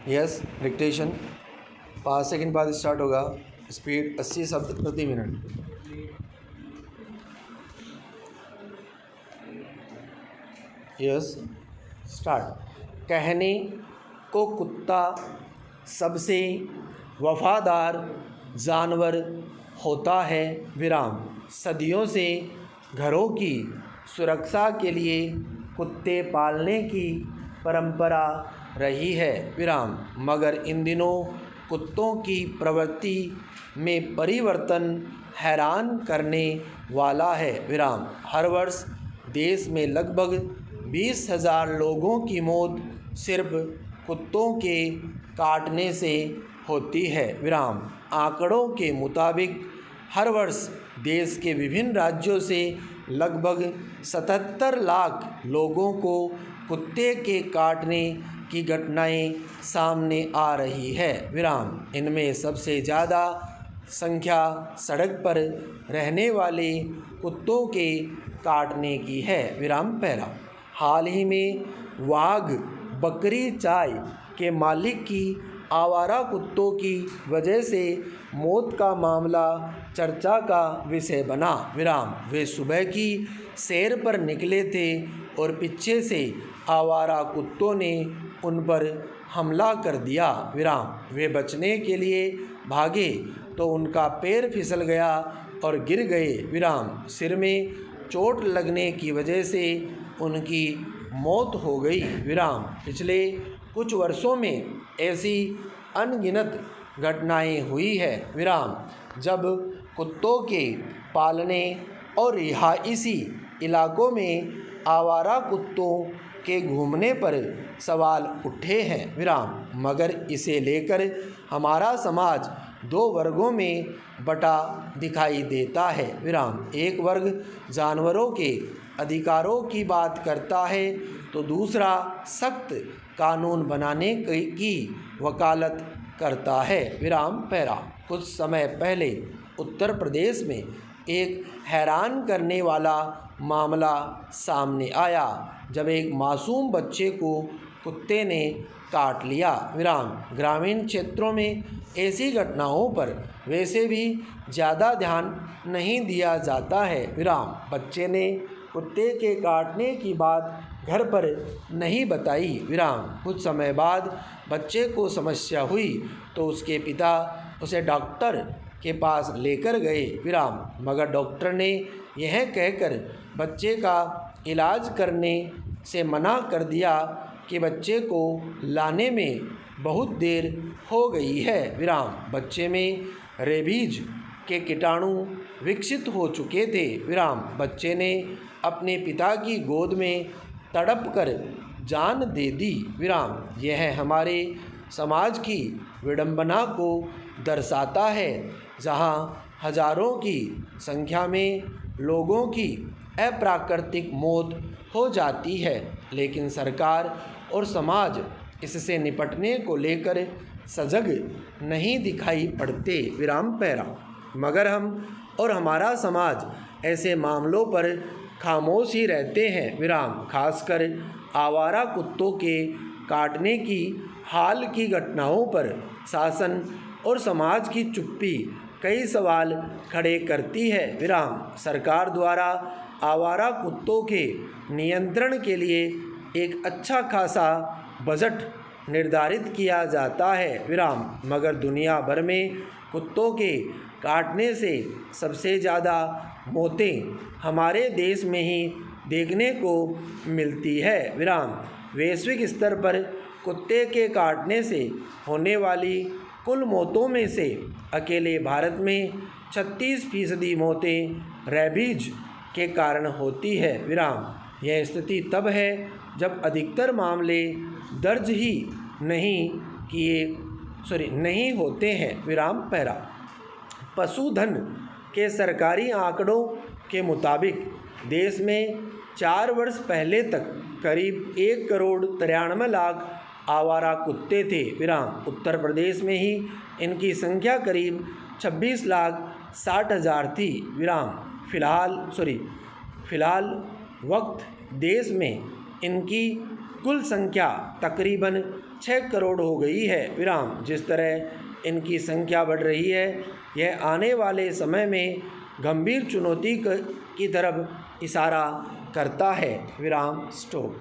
Yes, dictation 5 second बाद start होगा। Speed 80 शब्द प्रति मिनट। Yes, start. कहने को कुत्ता सबसे वफादार जानवर होता है, विराम। सदियों से घरों की सुरक्षा के लिए कुत्ते पालने की परंपरा रही है, विराम। मगर इन दिनों कुत्तों की प्रवृत्ति में परिवर्तन हैरान करने वाला है, विराम। हर वर्ष देश में लगभग 20,000 लोगों की मौत सिर्फ कुत्तों के काटने से होती है, विराम। आंकड़ों के मुताबिक हर वर्ष देश के विभिन्न राज्यों से लगभग 77 लाख लोगों को कुत्ते के काटने की घटनाएं सामने आ रही है, विराम। इनमें सबसे ज़्यादा संख्या सड़क पर रहने वाले कुत्तों के काटने की है, विराम पैरा। हाल ही में वाघ बकरी चाय के मालिक की आवारा कुत्तों की वजह से मौत का मामला चर्चा का विषय बना, विराम। वे सुबह की सैर पर निकले थे और पीछे से आवारा कुत्तों ने उन पर हमला कर दिया, विराम। वे बचने के लिए भागे तो उनका पैर फिसल गया और गिर गए, विराम। सिर में चोट लगने की वजह से उनकी मौत हो गई, विराम। पिछले कुछ वर्षों में ऐसी अनगिनत घटनाएं हुई है, विराम, जब कुत्तों के पालने और रिहायशी इलाकों में आवारा कुत्तों के घूमने पर सवाल उठे हैं, विराम। मगर इसे लेकर हमारा समाज दो वर्गों में बटा दिखाई देता है, विराम। एक वर्ग जानवरों के अधिकारों की बात करता है तो दूसरा सख्त कानून बनाने की वकालत करता है, विराम पैरा। कुछ समय पहले उत्तर प्रदेश में एक हैरान करने वाला मामला सामने आया जब एक मासूम बच्चे को कुत्ते ने काट लिया, विराम। ग्रामीण क्षेत्रों में ऐसी घटनाओं पर वैसे भी ज़्यादा ध्यान नहीं दिया जाता है, विराम। बच्चे ने कुत्ते के काटने की बात घर पर नहीं बताई, विराम। कुछ समय बाद बच्चे को समस्या हुई तो उसके पिता उसे डॉक्टर के पास लेकर गए, विराम। मगर डॉक्टर ने यह कहकर बच्चे का इलाज करने से मना कर दिया कि बच्चे को लाने में बहुत देर हो गई है, विराम। बच्चे में रेबीज के कीटाणु विकसित हो चुके थे, विराम। बच्चे ने अपने पिता की गोद में तड़प कर जान दे दी, विराम। यह हमारे समाज की विडंबना को दर्शाता है, जहां हजारों की संख्या में लोगों की अप्राकृतिक मौत हो जाती है, लेकिन सरकार और समाज इससे निपटने को लेकर सजग नहीं दिखाई पड़ते, विराम पैरा। मगर हम और हमारा समाज ऐसे मामलों पर खामोश ही रहते हैं, विराम। खासकर आवारा कुत्तों के काटने की हाल की घटनाओं पर शासन और समाज की चुप्पी कई सवाल खड़े करती है, विराम। सरकार द्वारा आवारा कुत्तों के नियंत्रण के लिए एक अच्छा खासा बजट निर्धारित किया जाता है, विराम। मगर दुनिया भर में कुत्तों के काटने से सबसे ज़्यादा मौतें हमारे देश में ही देखने को मिलती है, विराम। वैश्विक स्तर पर कुत्ते के काटने से होने वाली कुल मौतों में से अकेले भारत में 36% मौतें रेबीज के कारण होती है, विराम। यह स्थिति तब है जब अधिकतर मामले दर्ज ही नहीं होते हैं, विराम पैरा। पशुधन के सरकारी आंकड़ों के मुताबिक देश में 4 वर्ष पहले तक करीब 1,93,00,000 आवारा कुत्ते थे, विराम। उत्तर प्रदेश में ही इनकी संख्या करीब 26,60,000 थी, विराम। फिलहाल वक्त देश में इनकी कुल संख्या तकरीबन 6 करोड़ हो गई है विराम। जिस तरह इनकी संख्या बढ़ रही है, यह आने वाले समय में गंभीर चुनौती की तरफ इशारा करता है। विराम, स्टॉप।